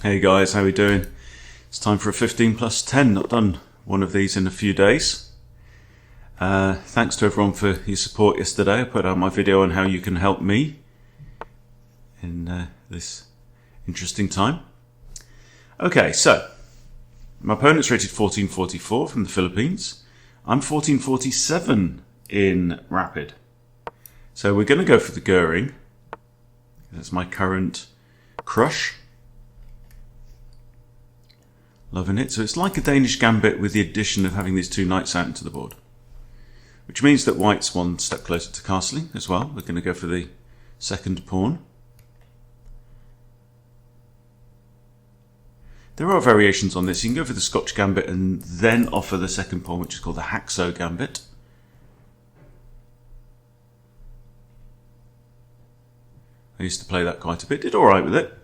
Hey guys, how we doing? It's time for a 15 plus 10. Not done one of these in a few days. Thanks to everyone for your support yesterday. I put out my video on how you can help me in this interesting time. Okay, so my opponent's rated 1444 from the Philippines. I'm 1447 in Rapid. So we're going to go for the Göring. That's my current crush. Loving it. So it's like a Danish Gambit with the addition of having these two knights out into the board. Which means that white's one step closer to castling as well. We're going to go for the second pawn. There are variations on this. You can go for the Scotch Gambit and then offer the second pawn, which is called the Hacksaw Gambit. I used to play that quite a bit. Did alright with it.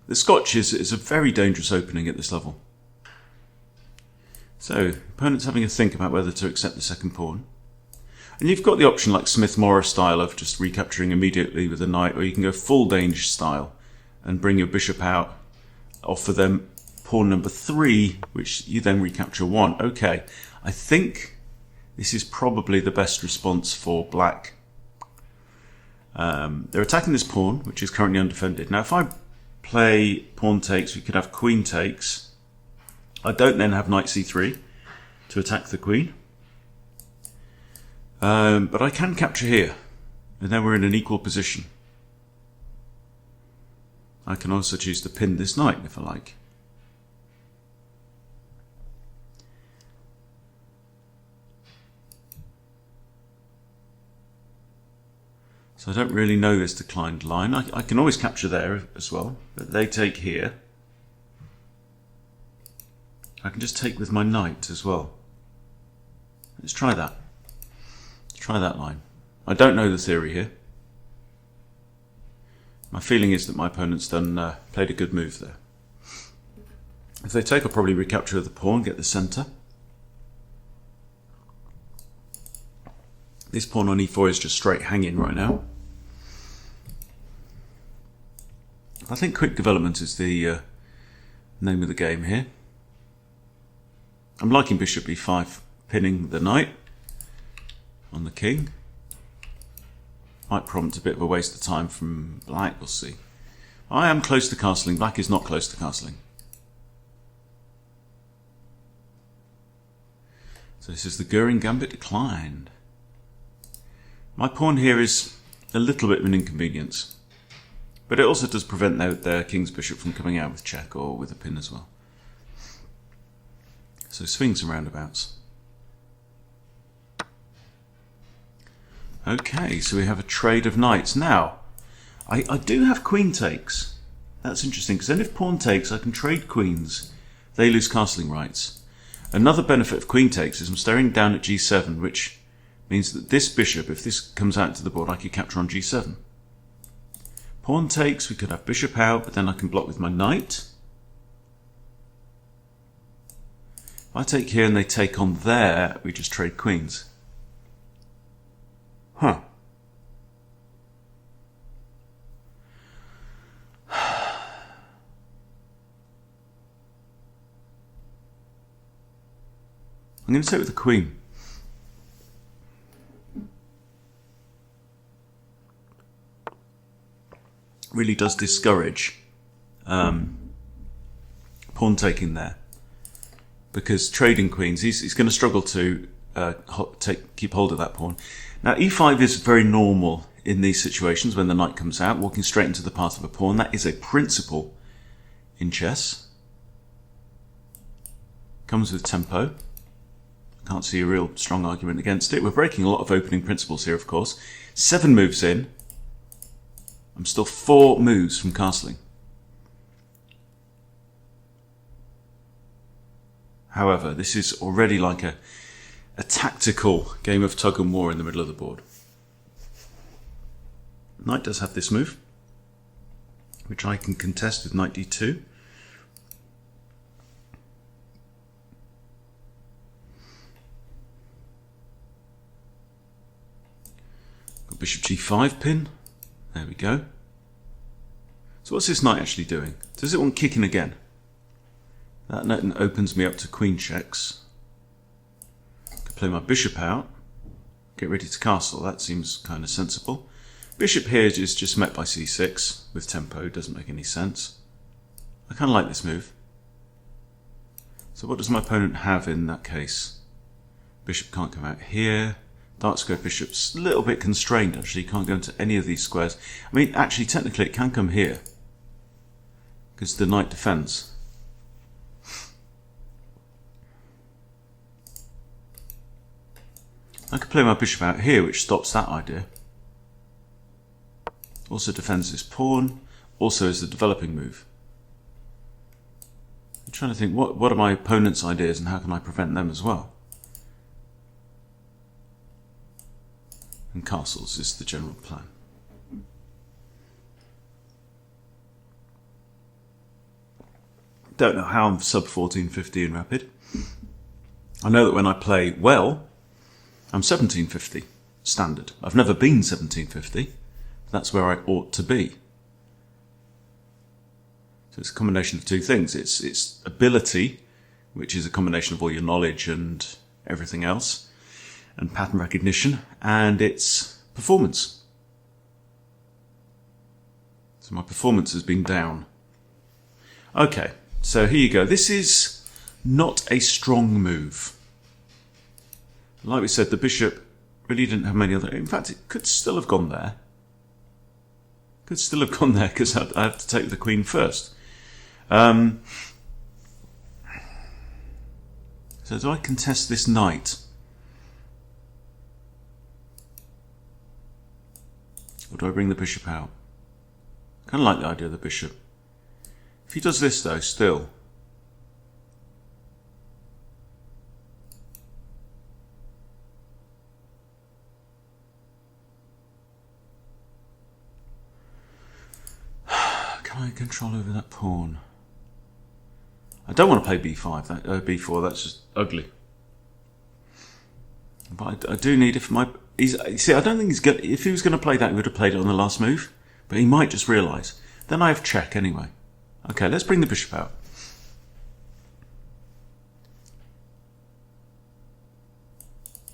The Scotch is a very dangerous opening at this level. So, opponent's having a think about whether to accept the second pawn. And you've got the option like Smith-Morris style of just recapturing immediately with a knight, or you can go full Danish style and bring your bishop out, offer them pawn number 3, which you then recapture 1. Okay, I think this is probably the best response for black. They're attacking this pawn, which is currently undefended. Now, if I play pawn takes, we could have queen takes. I don't then have knight c3 to attack the queen. But I can capture here, and then we're in an equal position. I can also choose to pin this knight if I like. So I don't really know this declined line. I can always capture there as well, but they take here. I can just take with my knight as well. Let's try that. Let's try that line. I don't know the theory here. My feeling is that my opponent's played a good move there. If they take, I'll probably recapture the pawn, get the centre. This pawn on e4 is just straight hanging right now. I think quick development is the name of the game here. I'm liking bishop e5, pinning the knight on the king. Might prompt a bit of a waste of time from black, we'll see. I am close to castling, black is not close to castling. So this is the Göring Gambit Declined. My pawn here is a little bit of an inconvenience. But it also does prevent their king's bishop from coming out with check or with a pin as well. So swings and roundabouts. Okay, so we have a trade of knights. Now, I do have queen takes. That's interesting, because then if pawn takes, I can trade queens. They lose castling rights. Another benefit of queen takes is I'm staring down at g7, which means that this bishop, if this comes out to the board, I could capture on g7. Pawn takes, we could have bishop out, but then I can block with my knight. If I take here and they take on there, we just trade queens. Huh. I'm going to take with the queen. Really does discourage pawn taking there, because trading queens, he's going to struggle to keep hold of that pawn. Now e5 is very normal in these situations when the knight comes out, walking straight into the path of a pawn. That is a principle in chess. Comes with tempo. Can't see a real strong argument against it. We're breaking a lot of opening principles here, of course. 7 moves in. I'm still 4 moves from castling. However, this is already like a tactical game of tug and war in the middle of the board. Knight does have this move, which I can contest with knight d2. Got bishop g5 pin. There we go. So what's this knight actually doing? Does it want kicking again? That then opens me up to queen checks. I could play my bishop out, get ready to castle. That seems kind of sensible. Bishop here is just met by c6 with tempo. Doesn't make any sense. I kind of like this move. So what does my opponent have in that case? Bishop can't come out here. Dark square bishop's a little bit constrained actually. Can't go into any of these squares. I mean, actually, technically, it can come here because the knight defends. I could play my bishop out here, which stops that idea. Also defends this pawn. Also is the developing move. I'm trying to think, what are my opponent's ideas and how can I prevent them as well? And castles is the general plan. Don't know how I'm sub 1450 in rapid. I know that when I play well, I'm 1750 standard. I've never been 1750. That's where I ought to be. So it's a combination of two things. It's ability, which is a combination of all your knowledge and everything else, and pattern recognition, and it's performance. So my performance has been down. Okay, so here you go. This is not a strong move. Like we said, the bishop really didn't have many other... In fact, it could still have gone there. Could still have gone there because I have to take the queen first. So do I contest this knight? Or do I bring the bishop out? I kind of like the idea of the bishop. If he does this though, still. Can I control over that pawn? I don't want to play b5, b4, that's just ugly. But I do need, if my... see, I don't think he's going. If he was going to play that, he would have played it on the last move. But he might just realise. Then I have check anyway. Okay, let's bring the bishop out.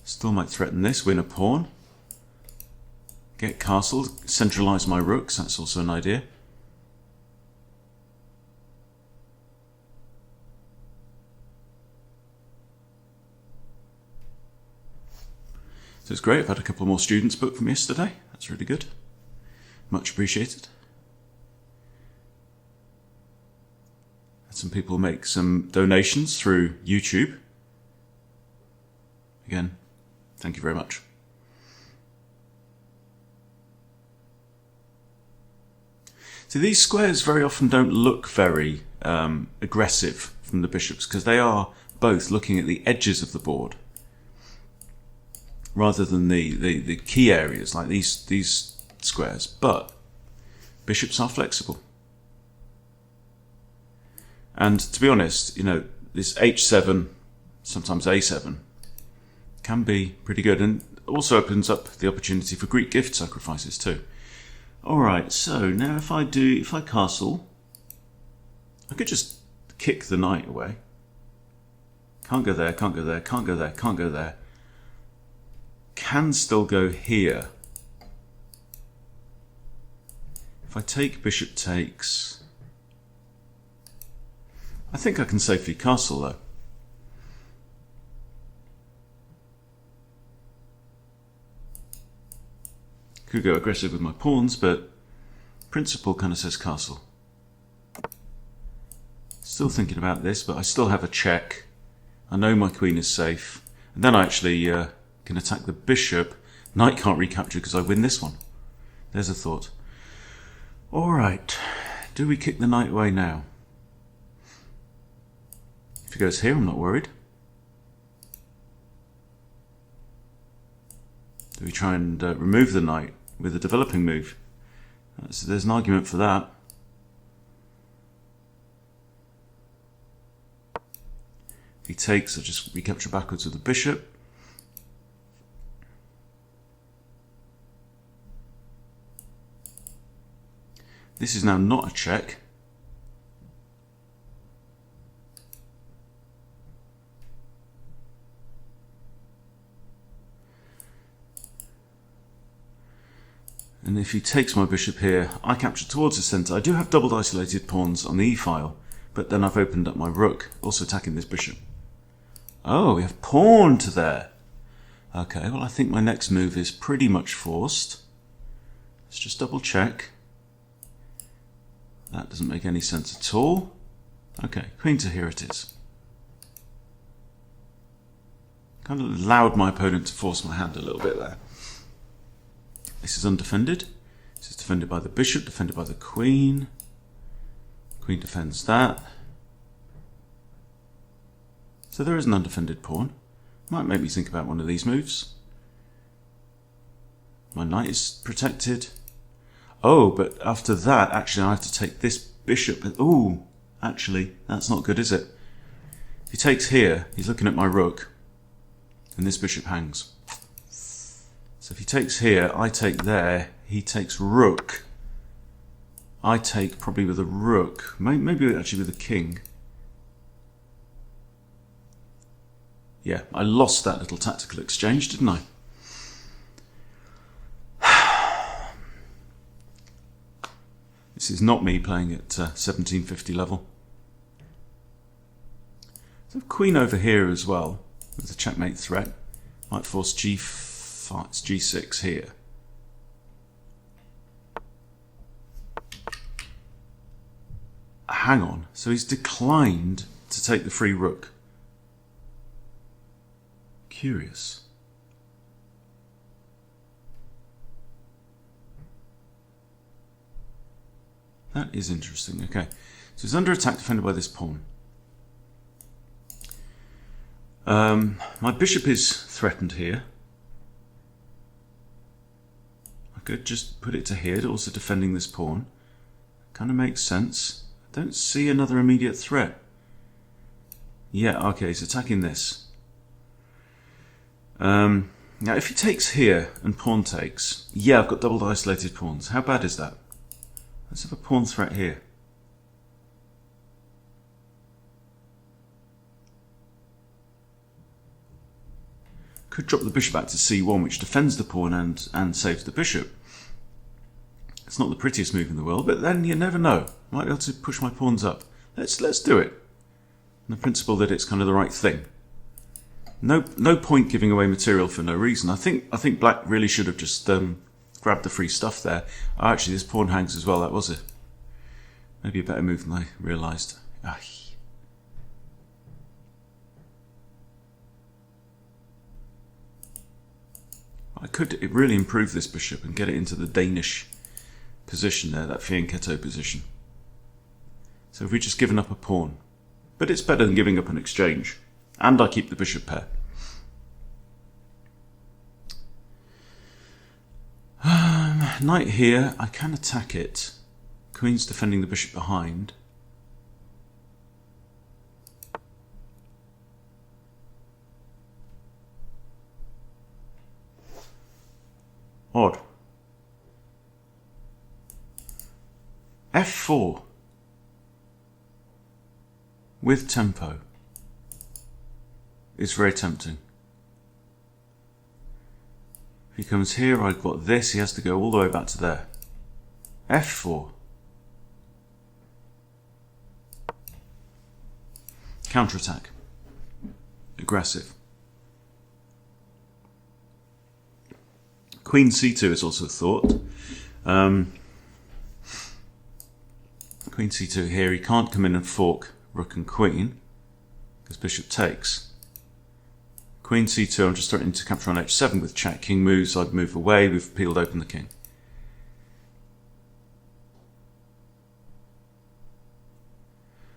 Still might threaten this, win a pawn. Get castled, centralise my rooks, that's also an idea. So it's great, I've had a couple more students booked from yesterday. That's really good. Much appreciated. Had some people make some donations through YouTube. Again, thank you very much. So these squares very often don't look very aggressive from the bishops because they are both looking at the edges of the board rather than the key areas like these squares. But bishops are flexible. And to be honest, you know, this h7, sometimes a7, can be pretty good and also opens up the opportunity for Greek gift sacrifices too. Alright, so now if I castle, I could just kick the knight away. Can't go there, can't go there, can't go there, can't go there. Can still go here. If I take bishop takes, I think I can safely castle though. Could go aggressive with my pawns, but principle kind of says castle. Still thinking about this, but I still have a check. I know my queen is safe. And then I actually can attack the bishop. Knight can't recapture because I win this one. There's a thought. Alright, do we kick the knight away now? If he goes here, I'm not worried. Do we try and remove the knight with a developing move? So there's an argument for that. If he takes, I just recapture backwards with the bishop. This is now not a check. And if he takes my bishop here, I capture towards the centre. I do have doubled isolated pawns on the e-file, but then I've opened up my rook, also attacking this bishop. Oh, we have pawn to there. Okay, well I think my next move is pretty much forced. Let's just double check. That doesn't make any sense at all. Okay, queen to here it is. Kind of allowed my opponent to force my hand a little bit there. This is undefended. This is defended by the bishop, defended by the queen. Queen defends that. So there is an undefended pawn. Might make me think about one of these moves. My knight is protected. Oh, but after that, actually I have to take this bishop. Ooh, actually, that's not good, is it? If he takes here, he's looking at my rook. And this bishop hangs. So if he takes here, I take there, he takes rook. I take probably with a rook, maybe actually with a king. Yeah, I lost that little tactical exchange, didn't I? This is not me playing at 1750 level. So queen over here as well, with a checkmate threat. Might force g5, it's g6 here. Hang on, so he's declined to take the free rook. Curious. That is interesting. Okay, so he's under attack, defended by this pawn. My bishop is threatened here. I could just put it to here, also defending this pawn. Kind of makes sense. I don't see another immediate threat. Yeah, okay, he's attacking this. Now if he takes here and pawn takes, yeah, I've got doubled isolated pawns. How bad is that? Let's have a pawn threat here. Could drop the bishop back to c1, which defends the pawn and saves the bishop. It's not the prettiest move in the world, but then you never know. I might be able to push my pawns up. Let's do it. On the principle that it's kind of the right thing. No point giving away material for no reason. I think black really should have just grabbed the free stuff there. Oh, actually, this pawn hangs as well. That was it. Maybe a better move than I realised. I could really improve this bishop and get it into the Danish position there, that fianchetto position. So if we've just given up a pawn. But it's better than giving up an exchange. And I keep the bishop pair. Knight here, I can attack it. Queen's defending the bishop behind. Odd. f4 with tempo is very tempting. If he comes here, I've got this, he has to go all the way back to there. f4. Counterattack. Aggressive. Queen c2 is also a thought. Queen c2 here, he can't come in and fork rook and queen because bishop takes. Queen c2, I'm just threatening to capture on h7 with check. King moves, I'd move away, we've peeled open the king.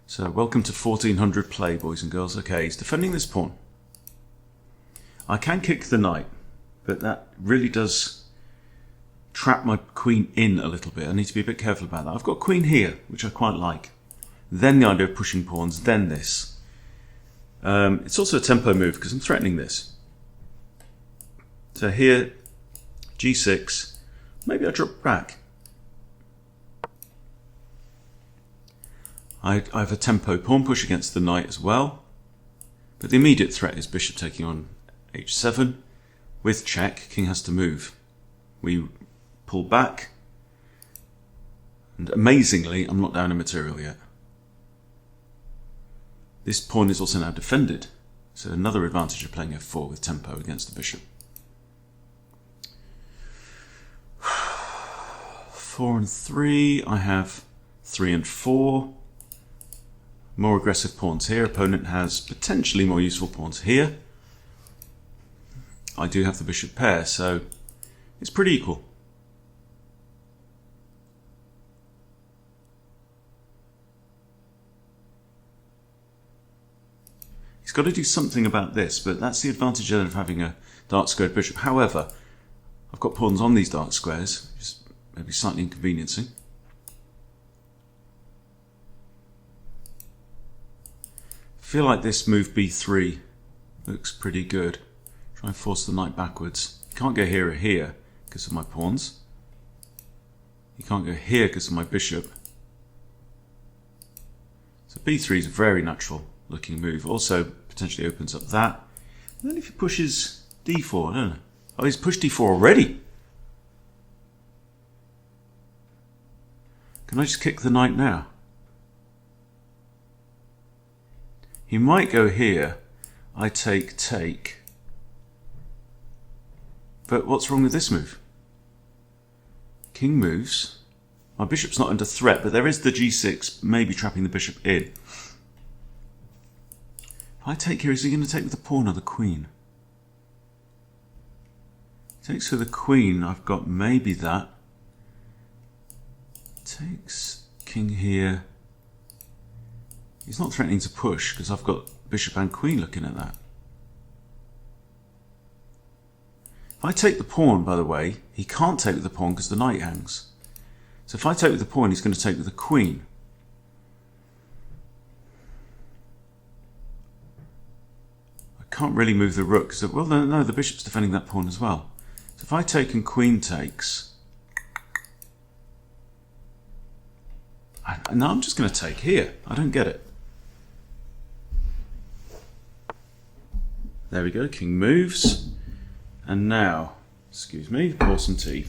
So welcome to 1400 play, boys and girls. Okay, he's defending this pawn. I can kick the knight, but that really does trap my queen in a little bit. I need to be a bit careful about that. I've got queen here, which I quite like. Then the idea of pushing pawns, then this. It's also a tempo move because I'm threatening this. So here, g6, maybe I drop back. I have a tempo pawn push against the knight as well. But the immediate threat is bishop taking on h7. With check, king has to move. We pull back. And amazingly, I'm not down in material yet. This pawn is also now defended. So another advantage of playing f4 with tempo against the bishop. 4 and 3. I have 3 and 4. More aggressive pawns here. Opponent has potentially more useful pawns here. I do have the bishop pair, so it's pretty equal. He's got to do something about this, but that's the advantage of having a dark squared bishop. However, I've got pawns on these dark squares, which is maybe slightly inconveniencing. I feel like this move b3 looks pretty good. Try and force the knight backwards. You can't go here or here because of my pawns. You can't go here because of my bishop. So b3 is a very natural looking move. Also potentially opens up that. And then if he pushes d4, I don't know. Oh, he's pushed d4 already. Can I just kick the knight now? He might go here. I take. But what's wrong with this move? King moves. My bishop's not under threat, but there is the g6, maybe trapping the bishop in. If I take here, is he going to take with the pawn or the queen? Takes with the queen, I've got maybe that. Takes king here. He's not threatening to push because I've got bishop and queen looking at that. If I take the pawn, by the way, he can't take with the pawn because the knight hangs. So if I take with the pawn, he's going to take with the queen. I can't really move the rook because, well, no, the bishop's defending that pawn as well. So if I take and queen takes, no, I'm just going to take here. I don't get it. There we go, king moves. And now, excuse me, pour some tea.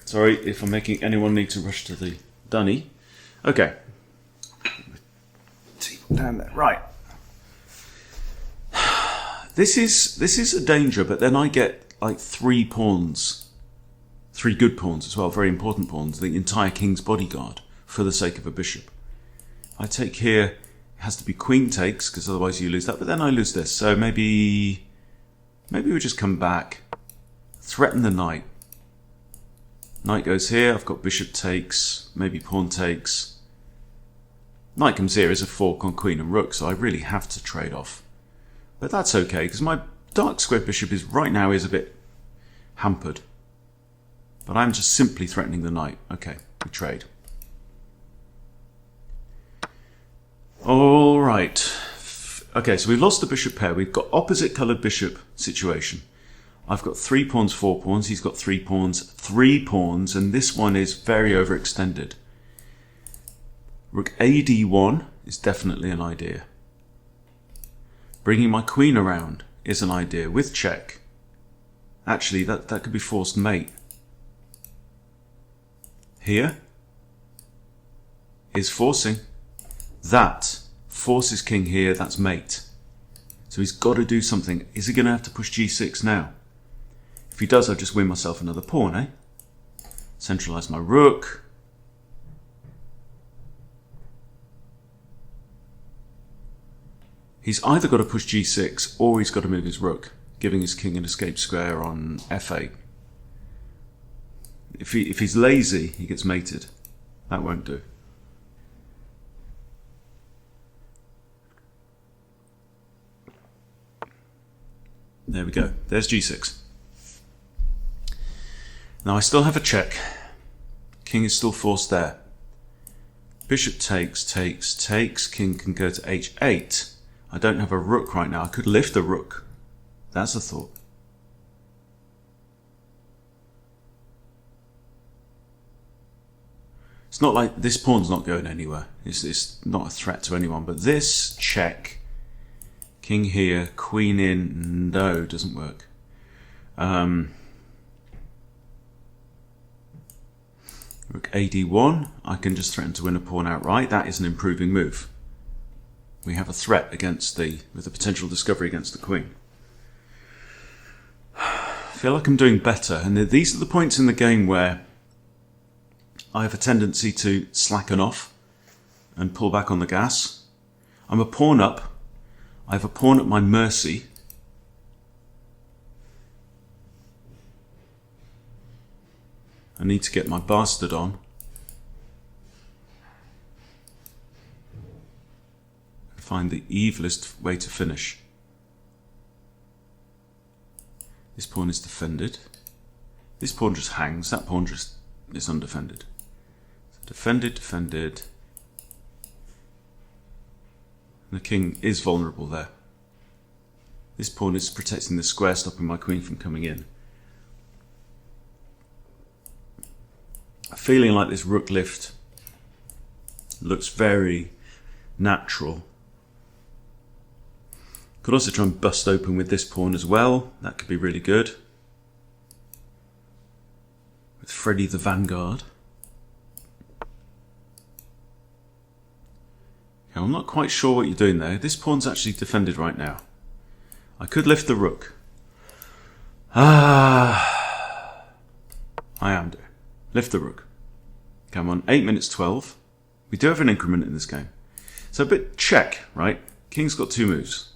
Sorry if I'm making anyone need to rush to the dunny. Okay. Tea down there. Right. This is a danger, but then I get like 3 pawns. 3 good pawns as well, very important pawns, the entire king's bodyguard for the sake of a bishop. I take here. It has to be queen takes because otherwise you lose that, but then I lose this. So maybe we just come back, threaten the knight. Knight goes here. I've got bishop takes, maybe pawn takes. Knight comes here as a fork on queen and rook, so I really have to trade off. But that's okay because my dark squared bishop is right now is a bit hampered. But I'm just simply threatening the knight. Okay, we trade. All right. Okay, so we've lost the bishop pair. We've got opposite coloured bishop situation. I've got 3 pawns, 4 pawns. He's got 3 pawns, 3 pawns, and this one is very overextended. Rook AD1 is definitely an idea. Bringing my queen around is an idea with check. Actually, that could be forced mate. Here is forcing. That forces king here, that's mate. So he's got to do something. Is he going to have to push g6 now? If he does, I'll just win myself another pawn, eh? Centralise my rook. He's either got to push g6 or he's got to move his rook, giving his king an escape square on f8. If he's lazy, he gets mated. That won't do. There we go. There's g6. Now I still have a check. King is still forced there. Bishop takes. King can go to h8. I don't have a rook right now. I could lift the rook. That's a thought. It's not like this pawn's not going anywhere. It's not a threat to anyone. But this check, king here, queen in, no, doesn't work. Rook AD1, I can just threaten to win a pawn outright. That is an improving move. We have a threat against with a potential discovery against the queen. I feel like I'm doing better, and these are the points in the game where I have a tendency to slacken off and pull back on the gas. I'm a pawn up. I have a pawn at my mercy. I need to get my bastard on. Find the evilest way to finish. This pawn is defended. This pawn just hangs. That pawn just is undefended. So defended, defended. And the king is vulnerable there. This pawn is protecting the square, stopping my queen from coming in. Feeling like this rook lift looks very natural. Could also try and bust open with this pawn as well. That could be really good. With Freddy the Vanguard. Okay, I'm not quite sure what you're doing there. This pawn's actually defended right now. I could lift the rook. I am doing. Lift the rook. Come on, 8 minutes 12. We do have an increment in this game. So a bit check, right? King's got two moves.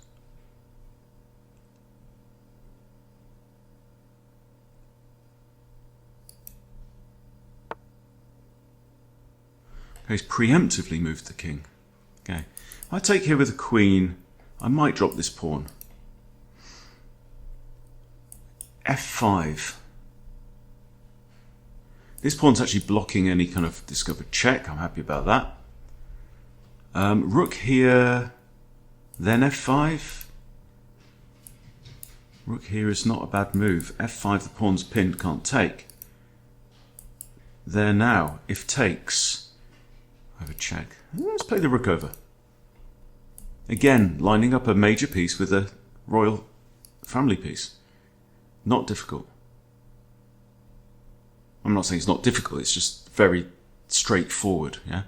Okay, he's preemptively moved the king. Okay, if I take here with a queen, I might drop this pawn. F5. This pawn's actually blocking any kind of discovered check. I'm happy about that. Rook here, then F5. Rook here is not a bad move. F5, the pawn's pinned, can't take. There now, if takes, I have a check. Let's play the rook over. Again, lining up a major piece with a royal family piece. Not difficult. I'm not saying it's not difficult, it's just very straightforward, yeah?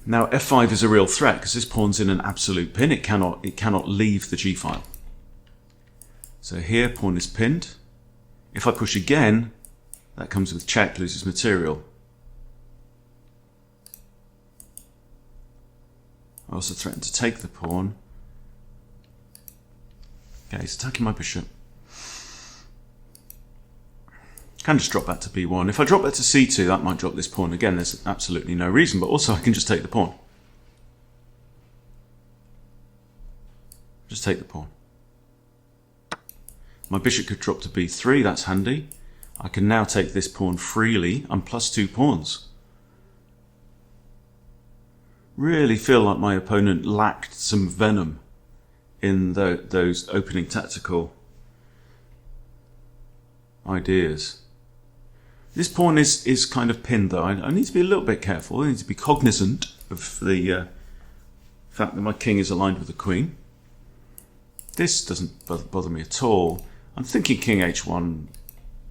Now F5 is a real threat because this pawn's in an absolute pin. It cannot leave the G file. So here, pawn is pinned. If I push again, that comes with check, loses material. I also threaten to take the pawn. Okay, he's attacking my bishop. Can just drop that to b1. If I drop that to c2, that might drop this pawn. Again, there's absolutely no reason, but also I can just take the pawn. Just take the pawn. My bishop could drop to b3, that's handy. I can now take this pawn freely. I'm plus 2 pawns. Really feel like my opponent lacked some venom in those opening tactical ideas. This pawn is kind of pinned though. I need to be a little bit careful. I need to be cognizant of the fact that my king is aligned with the queen. This doesn't bother me at all. I'm thinking king h1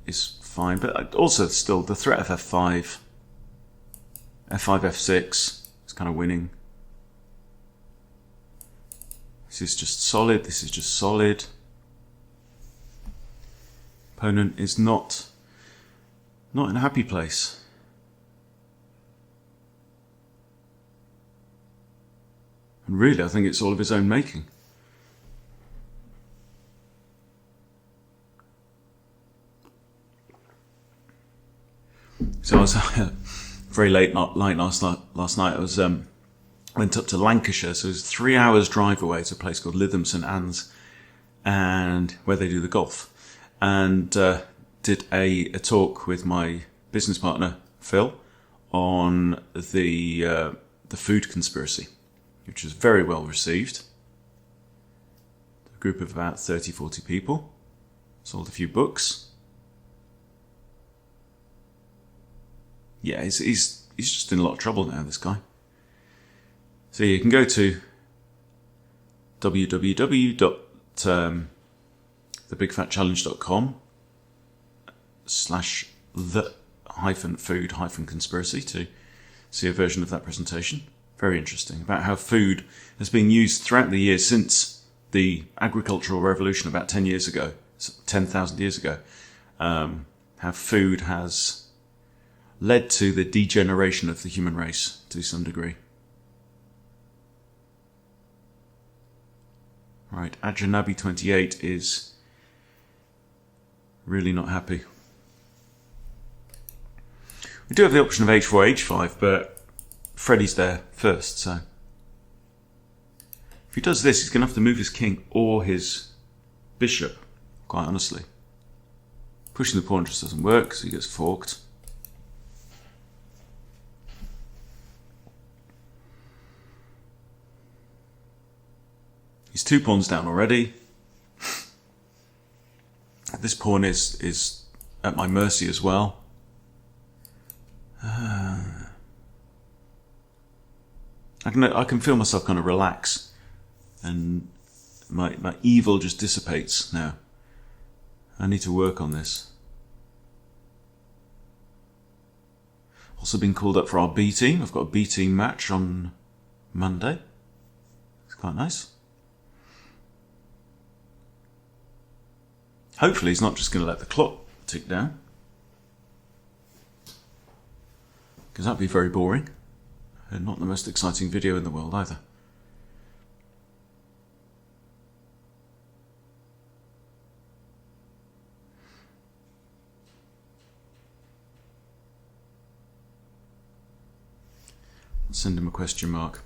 is fine, but also still the threat of f5, f5, f6 is kind of winning. This is just solid. This is just solid. Opponent is not in a happy place. And really, I think it's all of his own making. So I was very late last night. I was went up to Lancashire, so it was 3 hours drive away to a place called Lytham St Anne's, and where they do the golf. And did a talk with my business partner Phil on the food conspiracy, which was very well received. A group of about 30-40 people, sold a few books. yeah, he's just in a lot of trouble now, this guy. So you can go to www.thebigfatchallenge.com/the-food-conspiracy to see a version of that presentation. Very interesting, about how food has been used throughout the years since the agricultural revolution about 10,000 years ago. How food has led to the degeneration of the human race to some degree. Right, Ajanabi28 is really not happy. We do have the option of H4, H5, but Freddy's there first, so if he does this, he's going to have to move his king or his bishop, quite honestly. Pushing the pawn just doesn't work, so he gets forked. He's 2 pawns down already. This pawn is at my mercy as well. I can feel myself kind of relax, and my evil just dissipates now. I need to work on this. Also been called up for our B team. I've got a B team match on Monday. It's quite nice. Hopefully he's not just going to let the clock tick down, because that'd be very boring and not the most exciting video in the world either. Let's send him a question mark.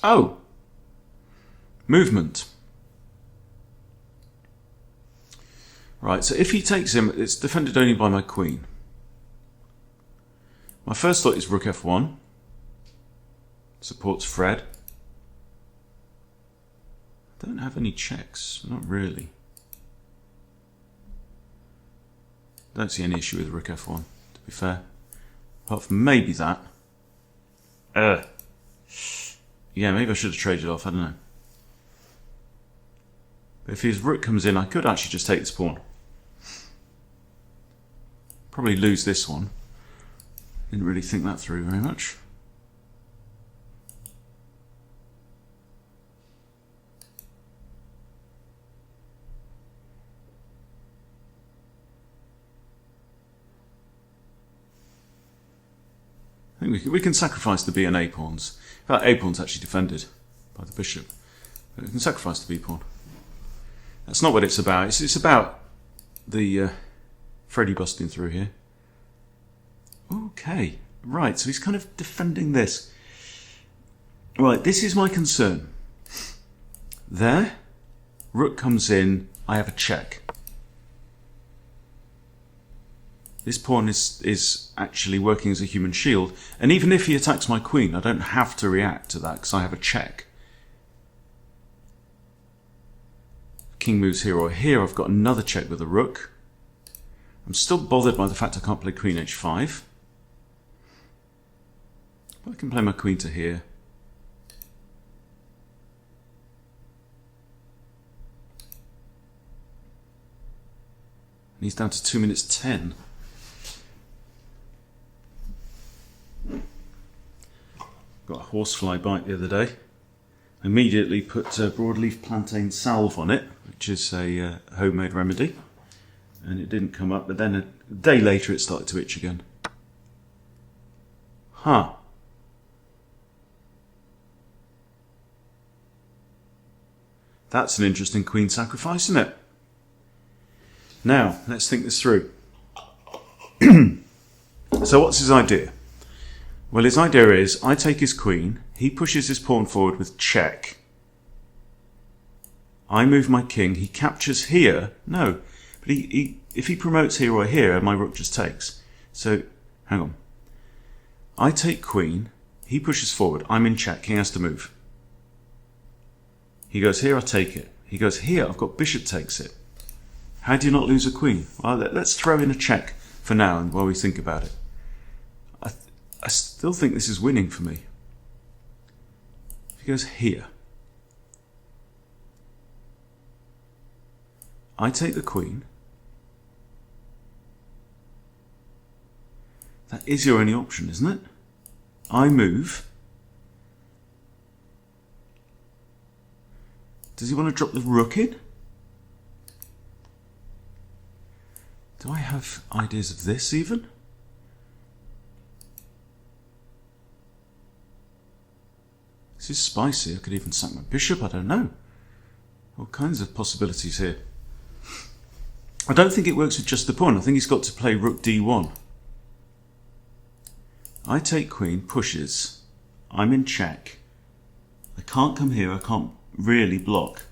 Oh, movement. Right, so if he takes him, it's defended only by my queen. My first thought is rook f1. Supports Fred. I don't have any checks, not really. Don't see any issue with rook f1, to be fair. Apart from maybe that. Yeah, maybe I should have traded off, I don't know. But if his rook comes in, I could actually just take this pawn. Probably lose this one. Didn't really think that through very much. I think we can sacrifice the B and A pawns. In fact, A pawn's actually defended by the bishop. But we can sacrifice the B pawn. That's not what it's about. It's about the Freddy busting through here. Okay, right, so he's kind of defending this. Right, this is my concern. There, rook comes in, I have a check. This pawn is actually working as a human shield, and even if he attacks my queen, I don't have to react to that because I have a check. King moves here or here, I've got another check with a rook. I'm still bothered by the fact I can't play queen h5. But I can play my queen to here. And he's down to 2 minutes 10. Got a horsefly bite the other day. Immediately put broadleaf plantain salve on it, which is a homemade remedy. And it didn't come up, but then a day later it started to itch again. Huh. That's an interesting queen sacrifice, isn't it? Now, let's think this through. So what's his idea? Well, his idea is I take his queen, He pushes his pawn forward with check. I move my king. He captures here. No, but if he promotes here or here, my rook just takes. So, hang on. I take queen. He pushes forward. I'm in check. King has to move. He goes here, I take it. He goes here, I've got bishop takes it. How do you not lose a queen? Well, let's throw in a check for now and while we think about it. I still think this is winning for me. If he goes here, I take the queen. That is your only option, isn't it? I move. Does he want to drop the rook in? Do I have ideas of this even? This is spicy. I could even sack my bishop. I don't know. All kinds of possibilities here. I don't think it works with just the pawn. I think he's got to play rook d1. I take queen, pushes. I'm in check. I can't come here. I can't really block.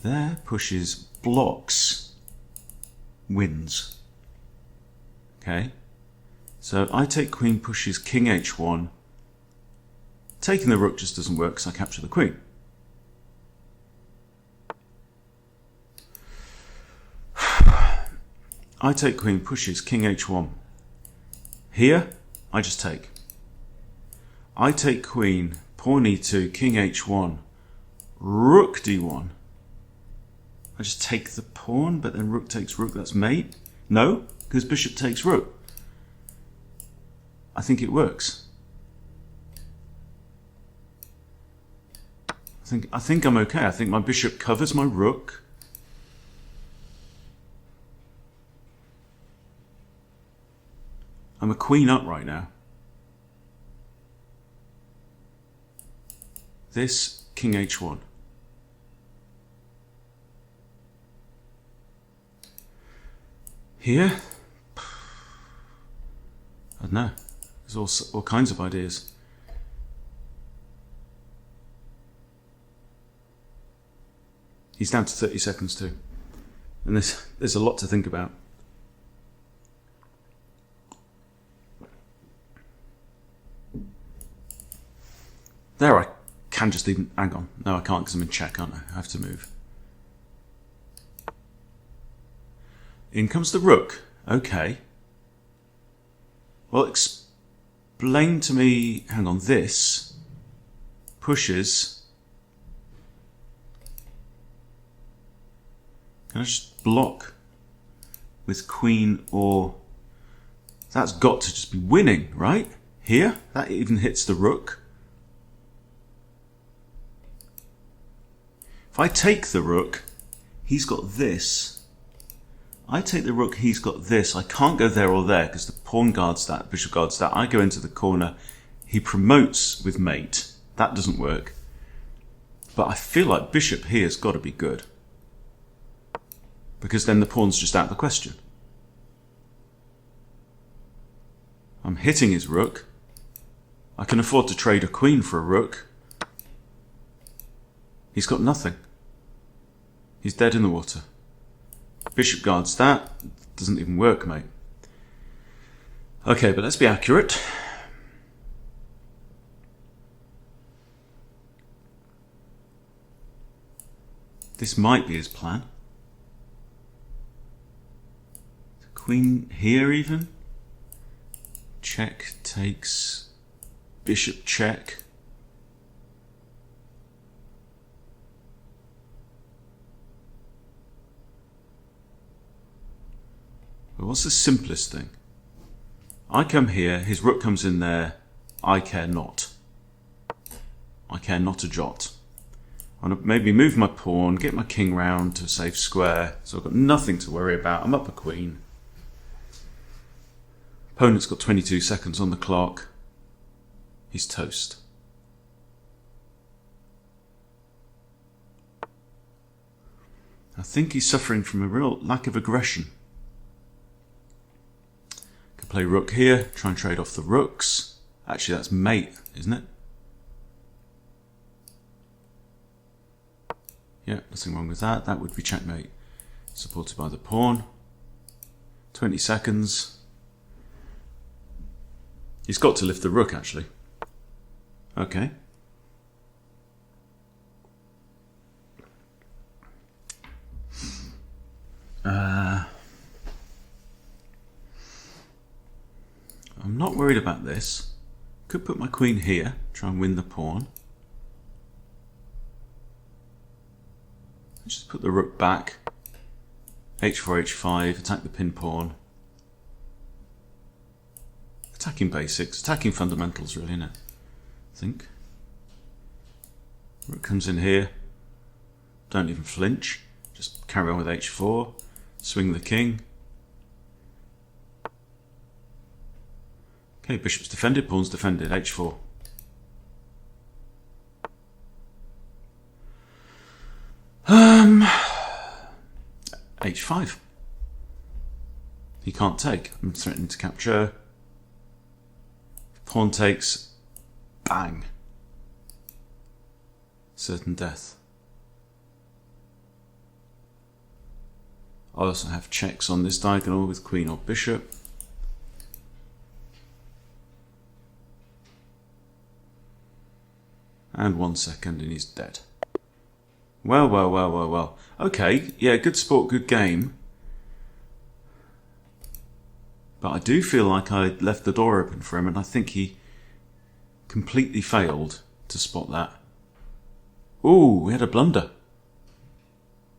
There, pushes, blocks, wins. Okay. So I take queen, pushes, king h1. Taking the rook just doesn't work because I capture the queen. I take queen, pushes, king h1. Here, I just take. I take queen, pawn e2, king h1, rook d1. I just take the pawn, but then rook takes rook, that's mate. No, because bishop takes rook. I think it works. I think I'm okay. I think my bishop covers my rook. I'm a queen up right now. This, king h1. Here, I don't know. There's all kinds of ideas. He's down to 30 seconds too. And there's a lot to think about. There, I can just even... Hang on. No, I can't because I'm in check, aren't I? I have to move. In comes the rook. Okay. Well, explain to me... Hang on. This pushes... Can I just block with queen or... That's got to just be winning, right? Here, that even hits the rook. If I take the rook, he's got this. I take the rook, he's got this. I can't go there or there because the pawn guards that, bishop guards that. I go into the corner. He promotes with mate. That doesn't work. But I feel like bishop here has got to be good. Because then the pawn's just out of the question. I'm hitting his rook. I can afford to trade a queen for a rook. He's got nothing. He's dead in the water. Bishop guards that. Doesn't even work, mate. Okay, but let's be accurate. This might be his plan. Queen here even. Check takes bishop check. But what's the simplest thing? I come here, his rook comes in there, I care not. I care not a jot. I'm going to maybe move my pawn, get my king round to a safe square, so I've got nothing to worry about. I'm up a queen. Opponent's got 22 seconds on the clock. He's toast. I think he's suffering from a real lack of aggression. Could play rook here, try and trade off the rooks. Actually, that's mate, isn't it? Yeah, nothing wrong with that. That would be checkmate. Supported by the pawn. 20 seconds. He's got to lift the rook, actually. Okay. I'm not worried about this. Could put my queen here, try and win the pawn. Just put the rook back. h4, h5, attack the pin pawn. Attacking basics, attacking fundamentals really, isn't it? I think. Rook comes in here. Don't even flinch. Just carry on with h4. Swing the king. Okay, bishop's defended, pawn's defended, h4. h5. He can't take. I'm threatening to capture. Pawn takes. Bang. Certain death. I also have checks on this diagonal with queen or bishop. And 1 second and he's dead. Well, well, well, well, well. Okay, yeah, good sport, good game. But I do feel like I left the door open for him, and I think he completely failed to spot that. Ooh, we had a blunder.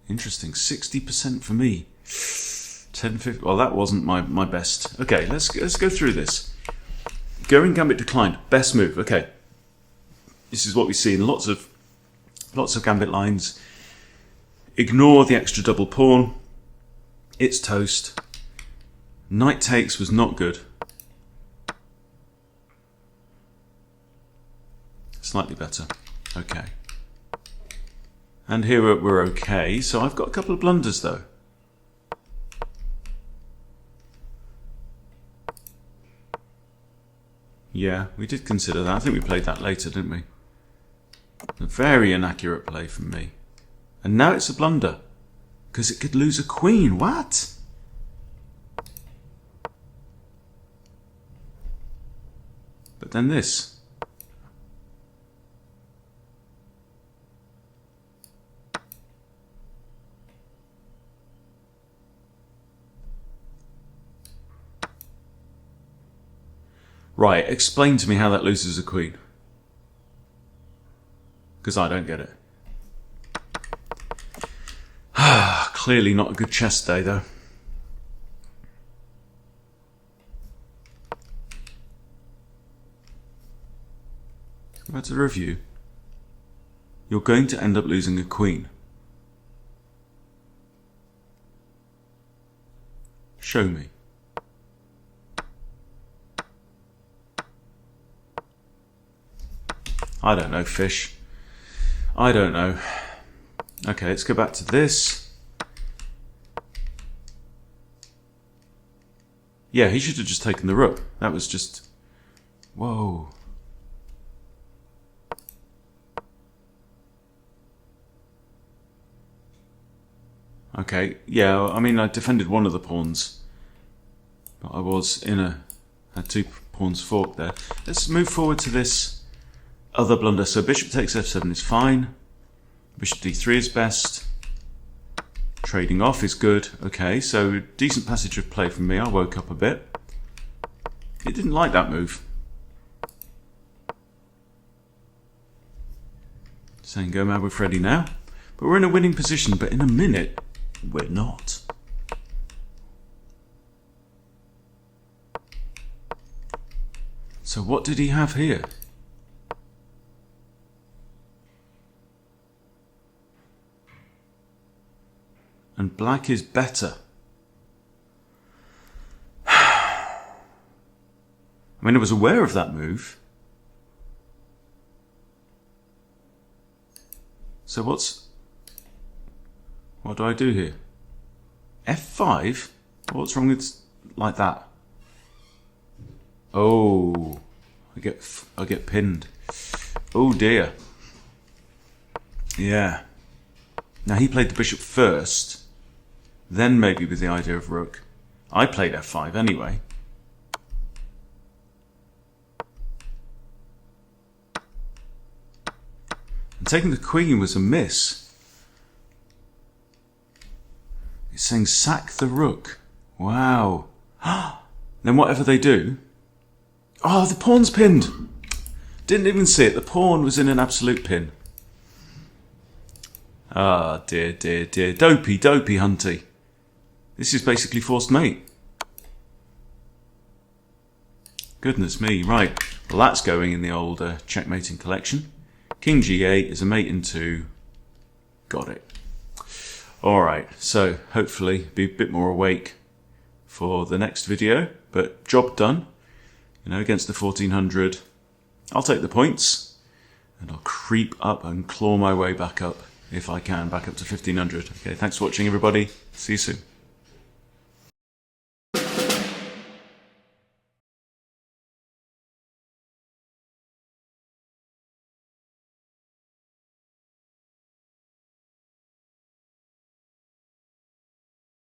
Interesting, 60% for me. 10-50. Well, that wasn't my best. Okay, let's go through this. Göring Gambit Declined. Best move. Okay. This is what we see in lots of gambit lines. Ignore the extra double pawn. It's toast. Knight takes was not good. Slightly better. Okay. And here we're okay. So I've got a couple of blunders though. Yeah, we did consider that. I think we played that later, didn't we? A very inaccurate play from me. And now it's a blunder. Because it could lose a queen. What? But then this. Right, explain to me how that loses a queen. Because I don't get it. Clearly not a good chess day, though. That's a review. You're going to end up losing a queen. Show me. I don't know, fish. I don't know. Okay, let's go back to this. Yeah, he should have just taken the rook. That was just... Whoa. Okay, yeah, I mean, I defended one of the pawns. But I was had two pawns forked there. Let's move forward to this other blunder. So bishop takes f7 is fine. Bishop d3 is best. Trading off is good. Okay, so decent passage of play from me. I woke up a bit. He didn't like that move. Saying go mad with Freddy now. But we're in a winning position, but in a minute, we're not. So what did he have here? And black is better. I mean, I was aware of that move. So what do I do here? F5? What's wrong with like that? Oh, I get pinned. Oh dear. Yeah. Now he played the bishop first, then maybe with the idea of rook. I played f5 anyway. And taking the queen was a miss. It's saying sack the rook. Wow. Then whatever they do... Oh, the pawn's pinned. Didn't even see it. The pawn was in an absolute pin. Ah, dear, dear, dear. Dopey, dopey, hunty. This is basically forced mate. Goodness me. Right. Well, that's going in the old checkmating collection. King g8 is a mate in 2. Got it. Alright, so hopefully be a bit more awake for the next video. But job done. You know, against the 1400. I'll take the points. And I'll creep up and claw my way back up, if I can, back up to 1500. Okay, thanks for watching everybody. See you soon.